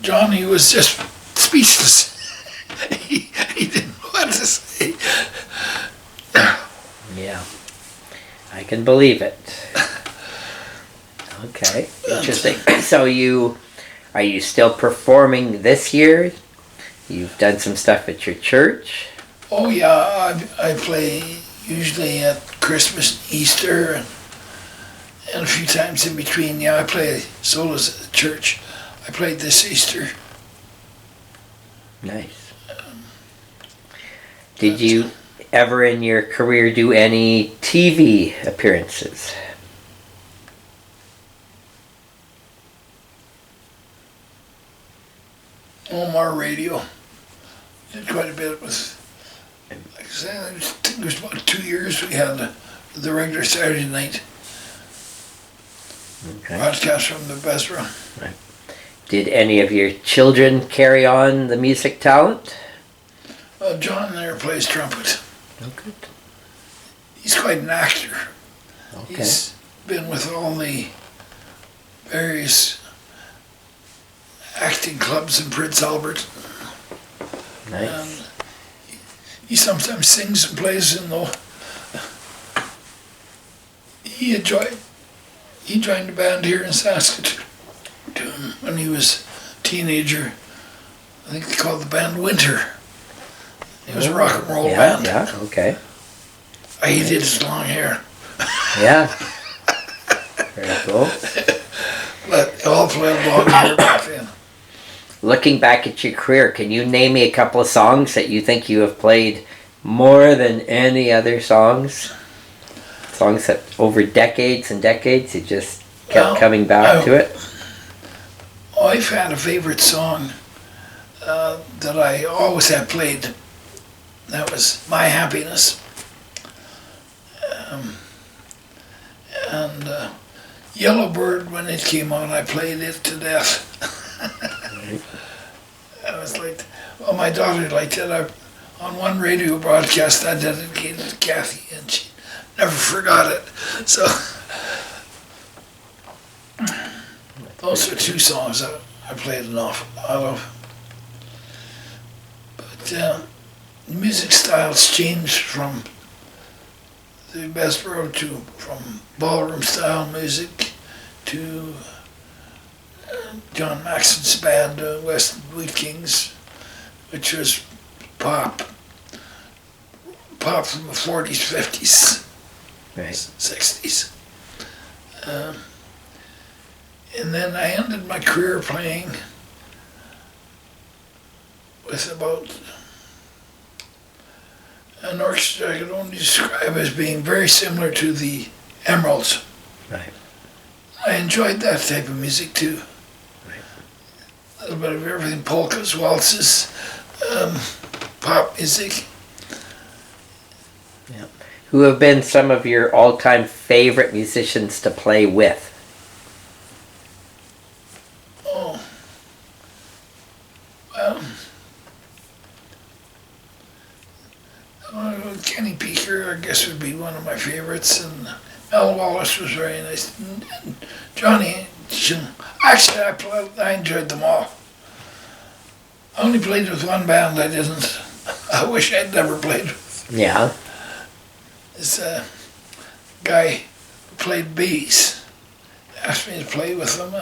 Johnny was just speechless. he didn't know what to say. Yeah, I can believe it. Okay, interesting. So are you still performing this year? You've done some stuff at your church? Oh yeah, I play usually at Christmas, Easter, and a few times in between. Yeah, I play solos at the church. I played this Easter. Nice. Did you ever in your career do any TV appearances? Omar Radio. Did quite a bit with, like I said, I think it was about 2 years we had the regular Saturday night broadcast from the Bessborough. Right. Did any of your children carry on the music talent? John there plays trumpet. Oh, good. He's quite an actor. Okay. He's been with all the various acting clubs in Prince Albert. Nice. And he sometimes sings and plays in the. He joined a band here in Saskatoon when he was a teenager. I think they called the band Winter. It was a rock and roll band. Yeah, okay. I hated his long hair. Yeah. Very cool. But they all played long hair back then. Looking back at your career, can you name me a couple of songs that you think you have played more than any other songs? Songs that over decades and decades you just kept coming back to it? I've had a favorite song that I always have played. That was My Happiness. And Yellowbird, when it came on, I played it to death. I was like, well, my daughter liked it. On one radio broadcast, I dedicated it to Kathy, and she never forgot it. So, those are two songs that I played an awful lot of. But music styles changed from the Bessborough from ballroom style music to John Maxon's band, West Wheat Kings, which was pop from the 40s, 50s, Right. 60s. And then I ended my career playing with about an orchestra I could only describe as being very similar to the Emeralds. Right. I enjoyed that type of music too. Right. A little bit of everything, polkas, waltzes, pop music. Yeah. Who have been some of your all-time favorite musicians to play with? Oh, well, Kenny Peaker, I guess, would be one of my favorites, and Mel Wallace was very nice. And Johnny, actually, I enjoyed them all. I only played with one band I didn't. I wish I'd never played with. Yeah. This guy who played bass asked me to play with them,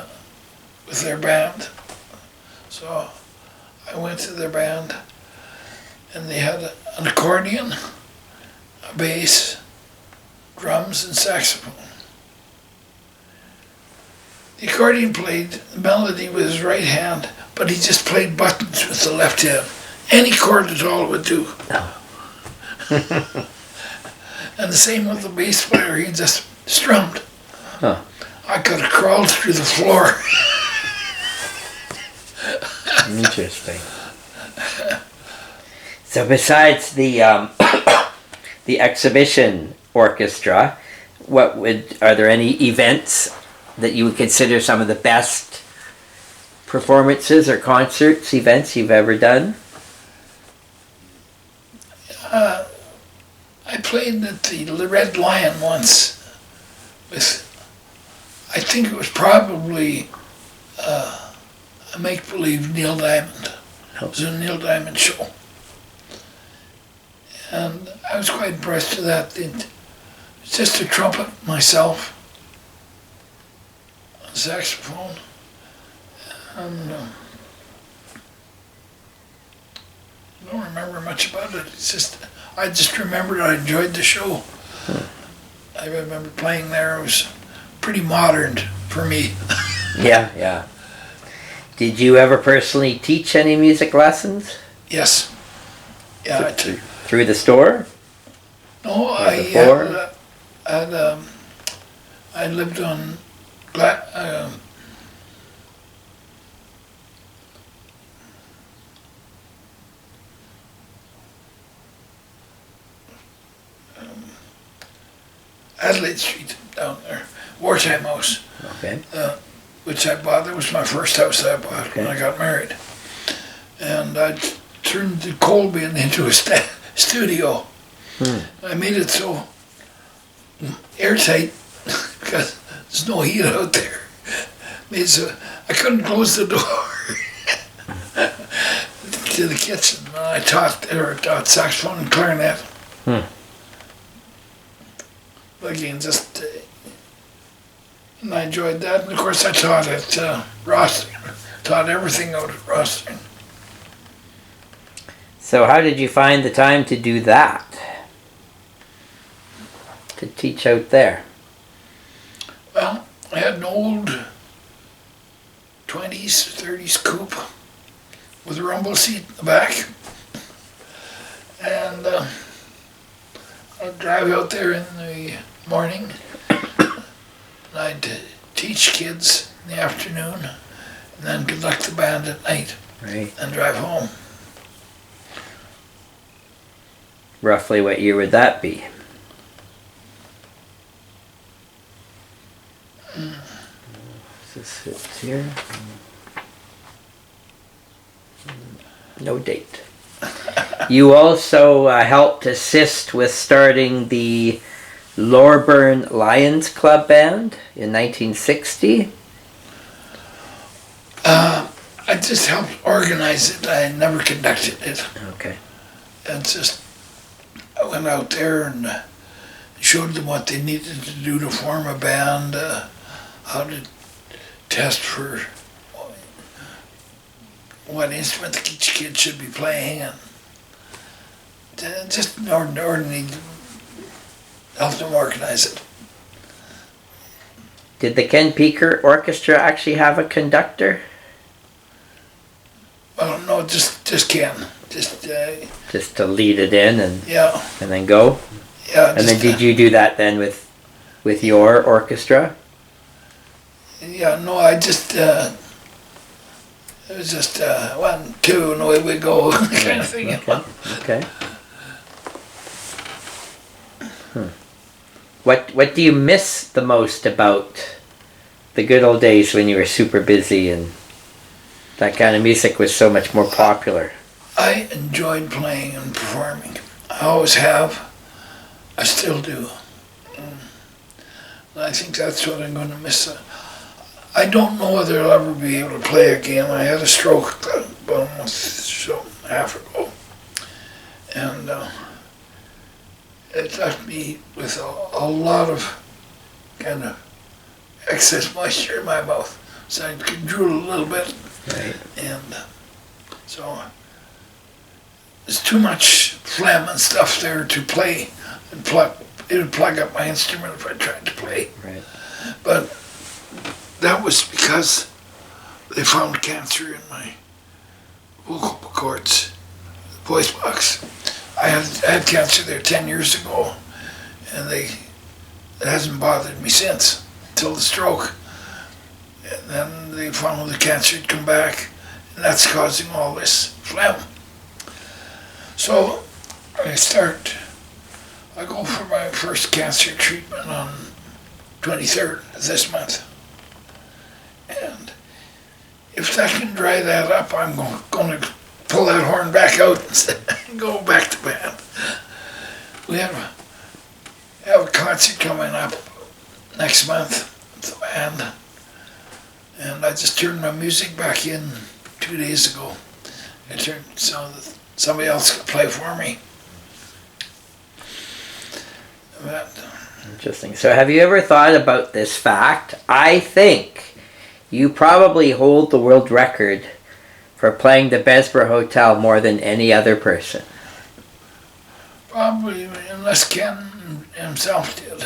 with their band. So I went to their band, and they had an accordion, a bass, drums, and saxophone. The accordion played the melody with his right hand, but he just played buttons with the left hand. Any chord at all would do. And the same with the bass player, he just strummed. Huh. I could have crawled through the floor. Interesting. So besides the the exhibition orchestra, are there any events that you would consider some of the best performances or concerts, events you've ever done? I played at the Red Lion once with, I think it was probably a make-believe Neil Diamond. It was a Neil Diamond show. And I was quite impressed with that. It was just a trumpet, myself, a saxophone, and I don't remember much about it. I just remembered I enjoyed the show. I remember playing there. It was pretty modern for me. Yeah. Did you ever personally teach any music lessons? Yes. Yeah, Through the store? No, I lived on Adelaide Street down there, Wartime House. Okay. Which I bought. That was my first house I bought when I got married. And I turned the coal bin into a studio. I made it so airtight because there's no heat out there. Made it so I couldn't close the door to the kitchen. And I taught saxophone and clarinet. Again, just and I enjoyed that. And of course, I taught at Rostering. Taught everything out at Rostering. So how did you find the time to do that? To teach out there? Well, I had an old 20s, 30s coupe with a rumble seat in the back. And I'd drive out there in the morning. And I'd teach kids in the afternoon and then conduct the band at night. Right. And drive home. Roughly what year would that be? This is here. No date. You also helped assist with starting the Loreburn Lions Club Band in 1960. I just helped organize it. I never conducted it. Okay. And just, I went out there and showed them what they needed to do to form a band, how to test for what instrument each kid should be playing, and just ordinarily help them organize it. Did the Ken Peaker Orchestra actually have a conductor? Well, no, just Ken. Just to lead it in and then go? Yeah. And then did you do that then with your orchestra? Yeah, no, I just, it was just 1, 2, and away we go kind of thing. Okay. What do you miss the most about the good old days when you were super busy and that kind of music was so much more popular? I enjoyed playing and performing. I always have. I still do. And I think that's what I'm going to miss. I don't know whether I'll ever be able to play again. I had a stroke about a month and a half ago. And it left me with a lot of kind of excess moisture in my mouth. So I could drool a little bit. Right. And so there's too much phlegm and stuff there to play and it would plug up my instrument if I tried to play. Right. But that was because they found cancer in my vocal cords, voice box. I had cancer there 10 years ago, and it hasn't bothered me since, until the stroke. And then they found the cancer had come back, and that's causing all this phlegm. So I go for my first cancer treatment on 23rd of this month. And if that can dry that up, I'm going to pull that horn back out and go back to band. We have a concert coming up next month with the band. And I just turned my music back in 2 days ago. I turned so that somebody else could play for me. But, Interesting. So have you ever thought about this fact? I think you probably hold the world record for playing the Bessborough Hotel more than any other person. probably, unless Ken himself did.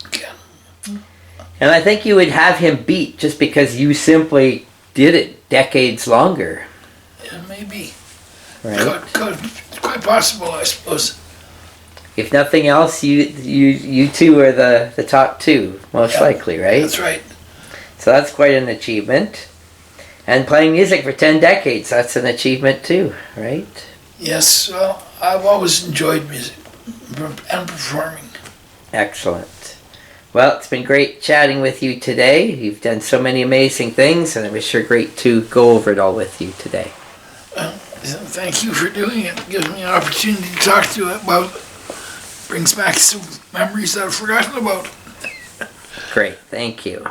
Ken. And I think you would have him beat just because you simply did it decades longer. Yeah, maybe. Right? Quite possible, I suppose. If nothing else, you two are the top two, most likely, right? That's right. So that's quite an achievement. And playing music for 10 decades, that's an achievement too, right? Yes, well, I've always enjoyed music and performing. Excellent. Well, it's been great chatting with you today. You've done so many amazing things, and it was sure great to go over it all with you today. Thank you for doing it. It gives me an opportunity to talk to you about it. Brings back some memories that I've forgotten about. Great, thank you.